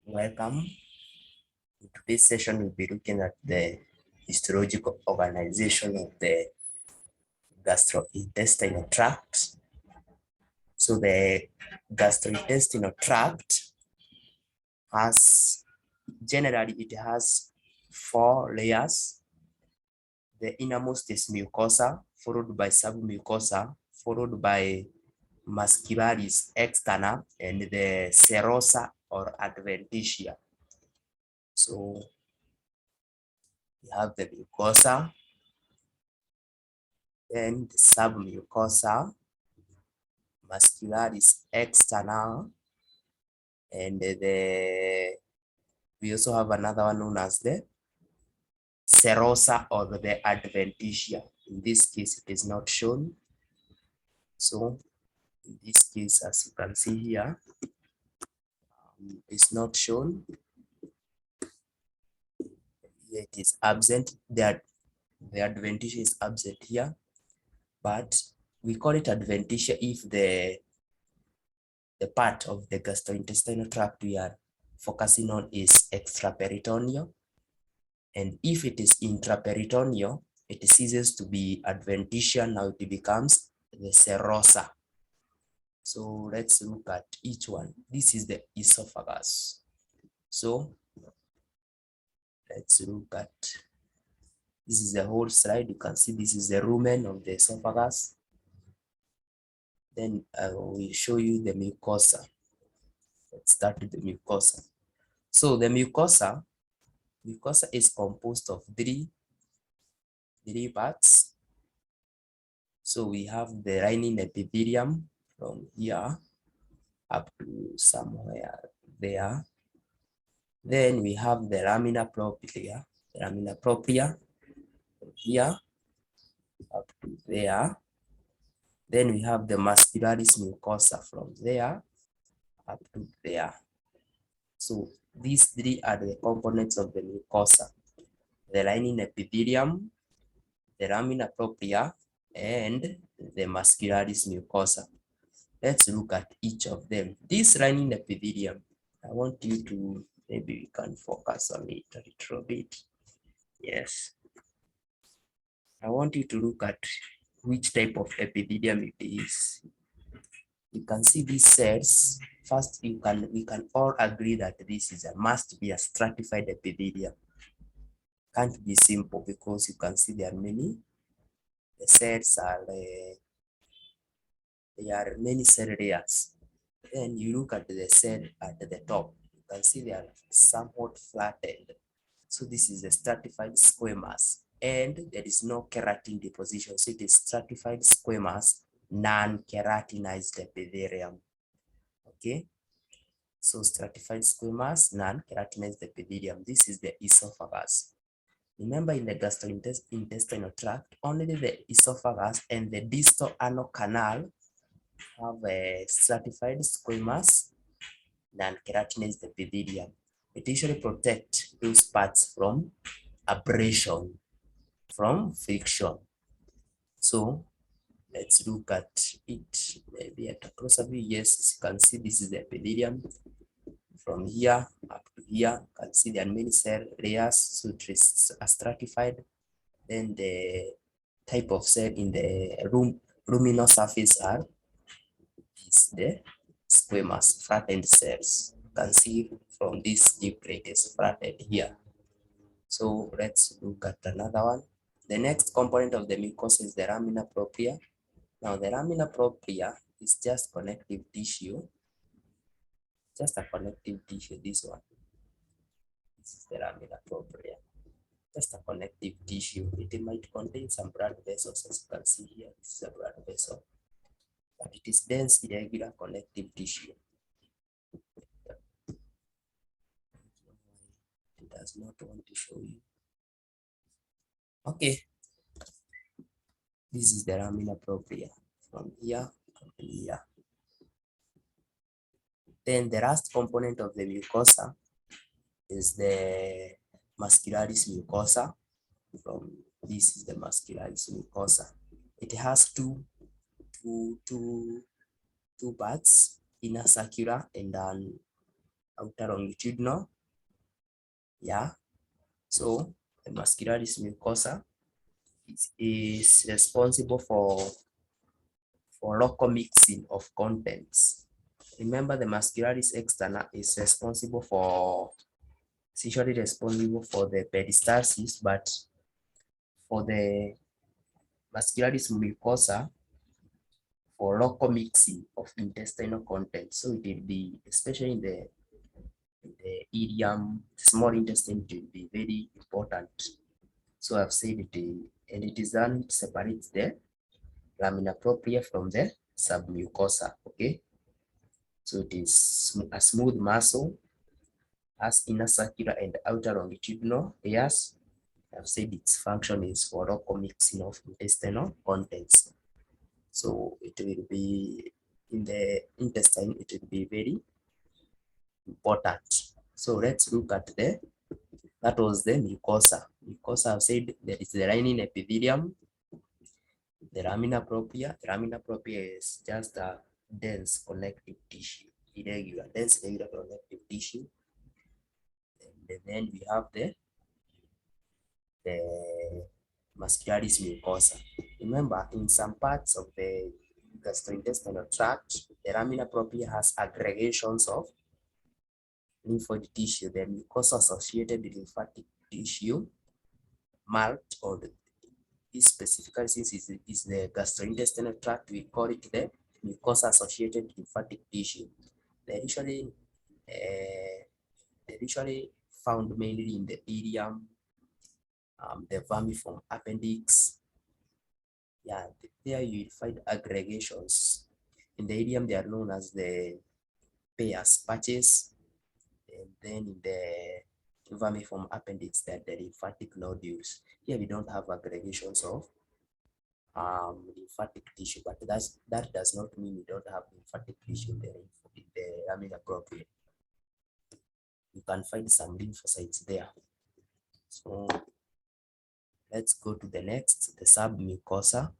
Welcome. In today's session, we'll be looking at the histological organization of the gastrointestinal tract. So the gastrointestinal tract it has 4 layers. The innermost is mucosa, followed by submucosa, followed by muscularis externa, and the serosa or adventitia. So we have the mucosa, then the submucosa, muscularis externa, and we also have another one known as the serosa or the adventitia. In this case, it is not shown. So in this case, as you can see here, it's not shown. It is absent. The adventitia is absent here, but we call it adventitia if the part of the gastrointestinal tract we are focusing on is extraperitoneal. And if it is intraperitoneal, it ceases to be adventitia. Now it becomes the serosa. So let's look at each one. This is the esophagus. So let's look at, this is the whole slide. You can see this is the rumen of the esophagus. Then I will show you the mucosa. Let's start with the mucosa. So the mucosa is composed of three parts. So we have the lining epithelium from here up to somewhere there. Then we have the lamina propria from here up to there. Then we have the muscularis mucosa from there up to there. So these three are the components of the mucosa: the lining epithelium, the lamina propria, and the muscularis mucosa. Let's look at each of them. This lining epithelium, I want you to, maybe we can focus on it a little bit. Yes. I want you to look at which type of epithelium it is. You can see these cells. First, we can all agree that this must be a stratified epithelium. Can't be simple because you can see there are many. The cells are there are many cell layers. Then you look at the cell at the top. You can see they are somewhat flattened. So this is a stratified squamous, and there is no keratin deposition. So it is stratified squamous, non-keratinized epithelium. Okay. So stratified squamous, non-keratinized epithelium. This is the esophagus. Remember, in the gastrointestinal tract, only the esophagus and the distal anal canal have a stratified squamous, non-keratinized epithelium. It usually protects those parts from abrasion, from friction. So let's look at it maybe at a closer view. Yes, as you can see, this is the epithelium. From here up to here, you can see there are many cell layers, so it is stratified. Then the type of cell in the luminous surface is the squamous flattened cells. You can see from this nucleate is flattened here. So let's look at another one. The next component of the mucosa is the lamina propria. Now the lamina propria is just connective tissue, just a connective tissue, this one. This is the lamina propria, just a connective tissue. It might contain some blood vessels, as you can see here. This is a blood vessel, but it is dense, irregular connective tissue. It does not want to show you. Okay, this is the lamina propria from here to here. Then the last component of the mucosa is the muscularis mucosa. From this is the muscularis mucosa. It has two parts, inner circular and outer longitudinal. Yeah. So the muscularis mucosa is responsible for local mixing of contents. Remember, the muscularis externa is responsible for, it's usually responsible for the peristalsis, but for the muscularis mucosa, for local mixing of intestinal content. So it will be, especially in the ileum, small intestine, it will be very important. So I've said it, and it is done, separates the lamina propria from the submucosa. Okay. So it is a smooth muscle, has inner circular and outer longitudinal layers. I've said its function is for local mixing of intestinal contents. So it will be in the intestine, it will be very important. So let's look at that was the mucosa. Mucosa, I've said there is the lining epithelium, the lamina propria. The lamina propria is just a dense connective tissue, irregular, dense irregular connective tissue. And then we have the muscularis mucosa. Remember, in some parts of the gastrointestinal tract, the lamina propria has aggregations of lymphoid tissue, the mucosa associated lymphatic tissue, marked, or this specifically, since is the gastrointestinal tract, we call it the mucosa associated lymphatic tissue. They're usually, they're usually found mainly in the ileum, the vermiform appendix. Yeah, there you find aggregations. In the ileum, they are known as the Peyer's patches, and then in the vermiform appendix, that the lymphatic nodules. Here we don't have aggregations of lymphatic tissue, but that does not mean we don't have lymphatic tissue in the lamina propria. You can find some lymphocytes there. So let's go to the next, the submucosa.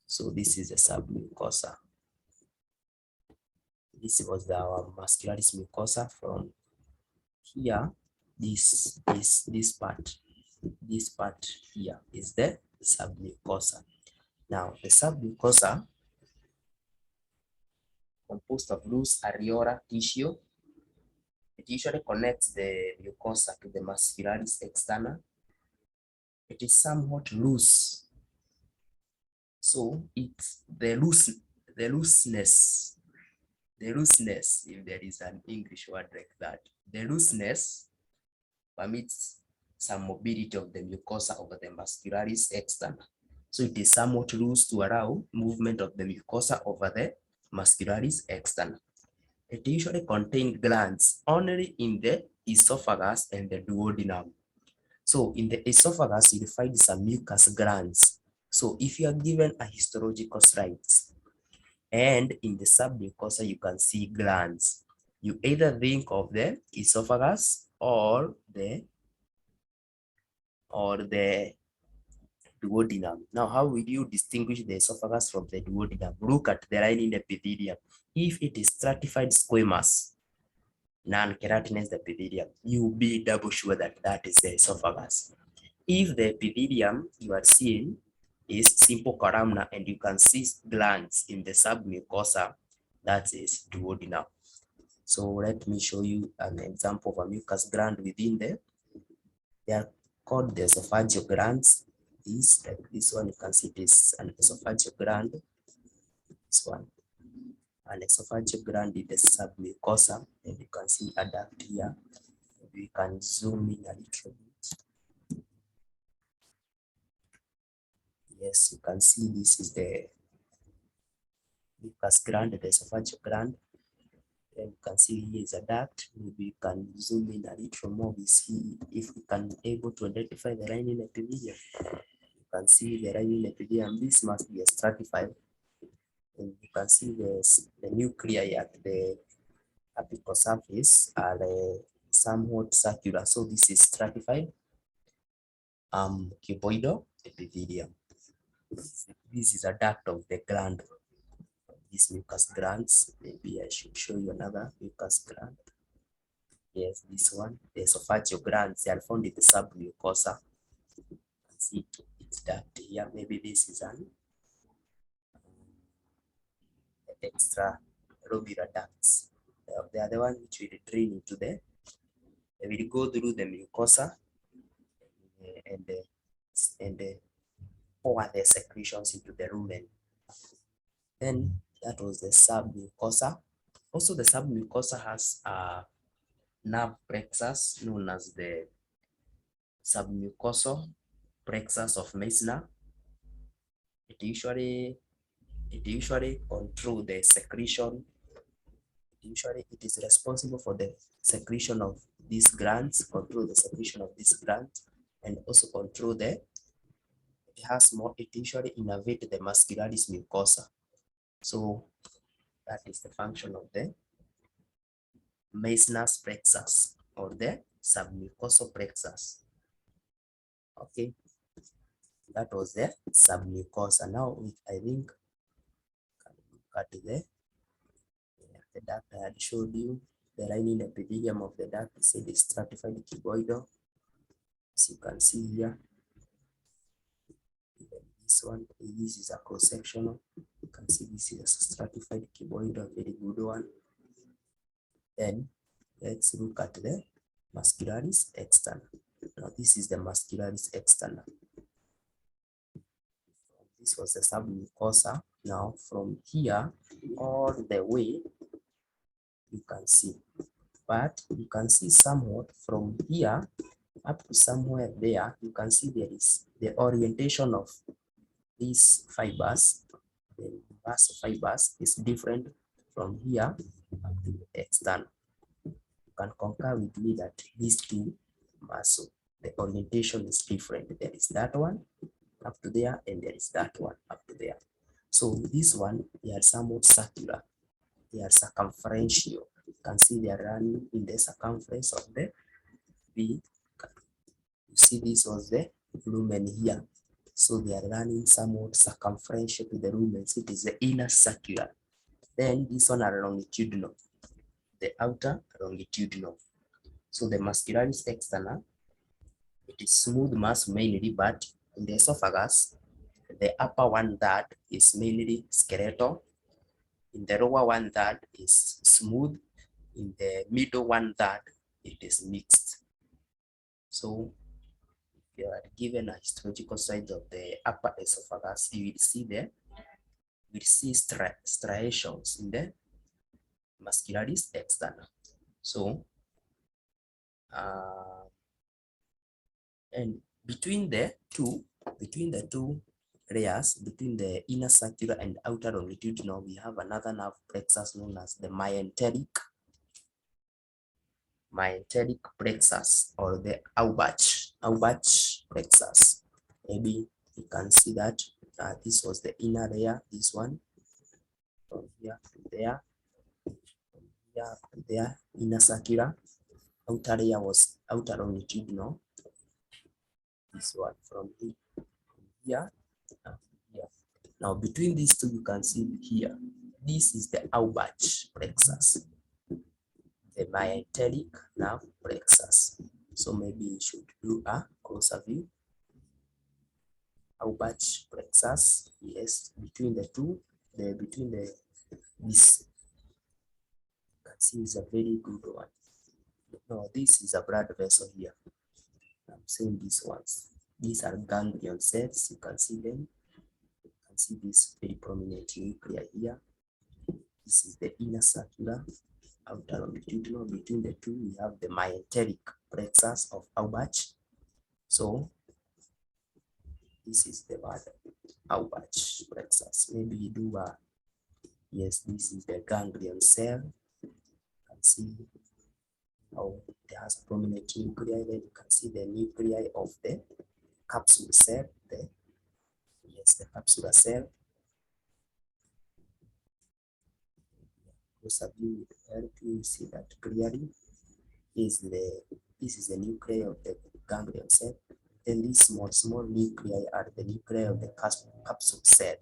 So this is the submucosa. This was our muscularis mucosa. From here, this part here is the submucosa. Now the submucosa composed of loose areolar tissue. It usually connects the mucosa to the muscularis externa. It is somewhat loose. So it's the looseness, if there is an English word like that, the looseness permits some mobility of the mucosa over the muscularis externa. So it is somewhat loose to allow movement of the mucosa over the muscularis externa. It usually contains glands only in the esophagus and the duodenum. So in the esophagus, you find some mucus glands. So if you are given a histological slides, and in the submucosa, you can see glands, you either think of the esophagus or the duodenum. Now, how will you distinguish the esophagus from the duodenum? Look at the lining epithelium. If it is stratified squamous, non-keratinized epithelium, you'll be double sure that that is the esophagus. If the epithelium you are seeing is simple columnar and you can see glands in the submucosa, that is duodenum. So let me show you an example of a mucus gland within they are called the esophageal glands. This, like this one, you can see this an esophageal gland. This one, an esophageal gland in the submucosa, and you can see a duct here. We can zoom in a little bit. Yes, you can see this is the mucus gland, the esophageal gland. And you can see here is a duct. Maybe you can zoom in a little more. We see if we can able to identify the lining epithelium. You can see the lining epithelium. This must be a stratified. And you can see the nuclei at the apical surface are somewhat circular. So this is stratified cuboidal epithelium. This is a duct of the gland. these mucus glands. Maybe I should show you another mucus gland. Yes, this one, the esophageal glands, they are found in the submucosa. See, it's duct here. Maybe this is an extra lobular ducts. They are the one which will drain into the, they will go through the mucosa and pour the secretions into the rumen. Then that was the submucosa. Also, the submucosa has a nerve plexus known as the submucosal plexus of Meissner. It usually controls the secretion. Usually, it is responsible for the secretion of these glands, control the secretion of these glands, and also control the, it usually innervate the muscularis mucosa. So that is the function of the Meissner's plexus or the submucosal plexus. Okay, that was the submucosa. Now I think cut the duct I had showed you. The lining epithelium of the duct is a stratified cuboidal. As you can see here, this one, this is a cross-sectional. You can see this is a stratified cuboidal, very good one. Then let's look at the muscularis externa. Now this is the muscularis externa. This was the submucosa. Now from here all the way you can see, but you can see somewhat from here up to somewhere there, you can see there is the orientation of these fibers. The muscle fibers is different from here up to the external. You can concur with me that these two muscle, the orientation is different. There is that one up to there, and there is that one up to there. So this one, they are somewhat circular. They are circumferential. You can see they are running in the circumference of the V. You see this was the lumen here. So they are running somewhat circumferential to the lumen. So it is the inner circular. Then this one are longitudinal, the outer longitudinal. So the muscularis externa, it is smooth mass mainly, but in the esophagus, the upper one third is mainly skeletal. In the lower one third is smooth. In the middle one third, it is mixed. So if you are given a histological size of the upper esophagus, you will see striations in the muscularis externa. So and between the two layers, between the inner circular and outer longitudinal, we have another nerve plexus known as the myenteric plexus or the Aubach plexus. Maybe you can see that this was the inner layer, this one from here to there, from here to there, inner circular. Outer layer was outer longitudinal. This one from here and here. Now between these two, you can see here, this is the Aubach plexus, the myenteric nerve plexus. So maybe you should do a closer view. Aubach plexus, yes, between the two, this, you can see is a very good one. No, this is a blood vessel here. I'm saying these ones. These are ganglion cells. You can see them. You can see this very prominent nuclei here. This is the inner circular, outer longitudinal. Between the two, we have the myenteric plexus of Aubach. So this is the word Aubach plexus. Maybe you do yes, this is the ganglion cell. You can see how it has prominent nuclei. Then you can see the nuclei of the capsule cell. The capsular cell. Those of you will help you see that clearly. This is the nuclei of the ganglion cell. Then these small nuclei are the nuclei of the capsule cell.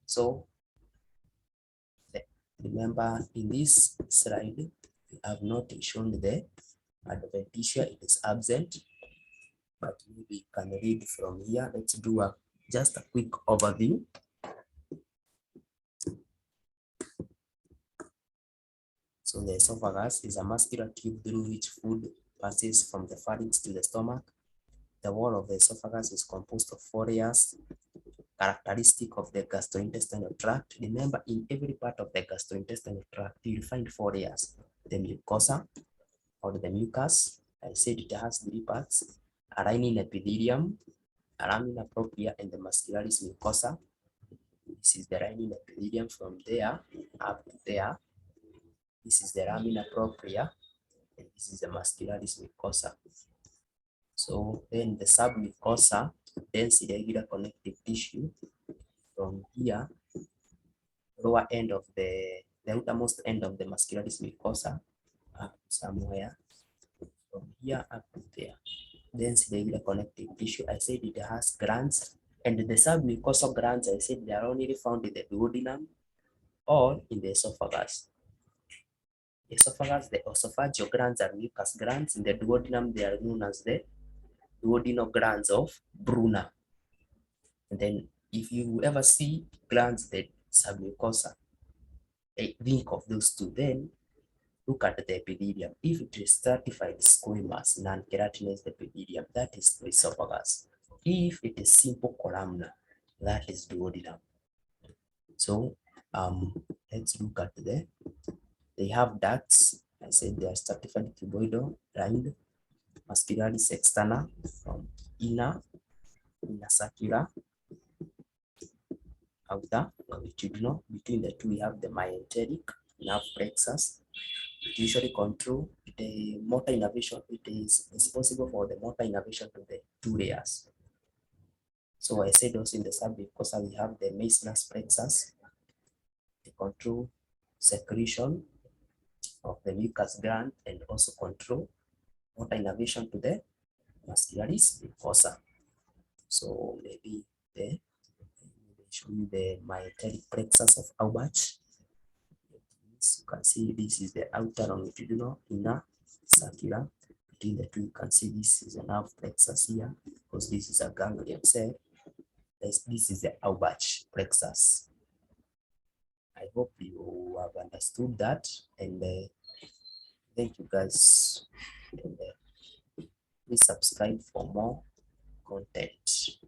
So Remember, in this slide, we have not shown the adventitia, it is absent, but maybe you can read from here. Let's do just a quick overview. So the esophagus is a muscular tube through which food passes from the pharynx to the stomach. The wall of the esophagus is composed of 4 layers, characteristic of the gastrointestinal tract. Remember, in every part of the gastrointestinal tract, you will find 4 layers. The mucosa, or the mucus, I said it has 3 parts: a lining epithelium, a lamina propria, and the muscularis mucosa. This is the lining epithelium from there up to there. This is the lamina propria, and this is the muscularis mucosa. So then the submucosa, dense irregular connective tissue from here, lower end of the outermost end of the muscularis mucosa, up somewhere from here up to there. Dense irregular connective tissue, I said it has glands, and the submucosal glands, I said they are only found in the duodenum or in the esophagus. Esophagus, the esophageal glands are mucus glands. In the duodenum, they are known as the duodenal glands of Brunner. And then if you ever see glands that submucosa, think of those two, then look at the epithelium. If it is stratified squamous, non-keratinized epithelium, that is the esophagus. If it is simple columnar, that is duodenum. So let's look at they have ducts. I said they are stratified cuboidal lined, muscularis externa from inner circular, outer longitudinal. Between the two, we have the myenteric nerve plexus. It usually control the motor innervation. It is responsible for the motor innervation to the 2 layers. So I said also in the submucosa, we have the Meissner's plexus. They control secretion of the mucus gland and also control motor innervation to the muscularis mucosa. So maybe they show you the myenteric plexus of Albert. You can see this is the outer longitudinal, inner circular. Between the two, you can see this is a nerve plexus here, because this is a ganglion cell. This is the Albert plexus. I hope you have understood that, and thank you guys. And please subscribe for more content.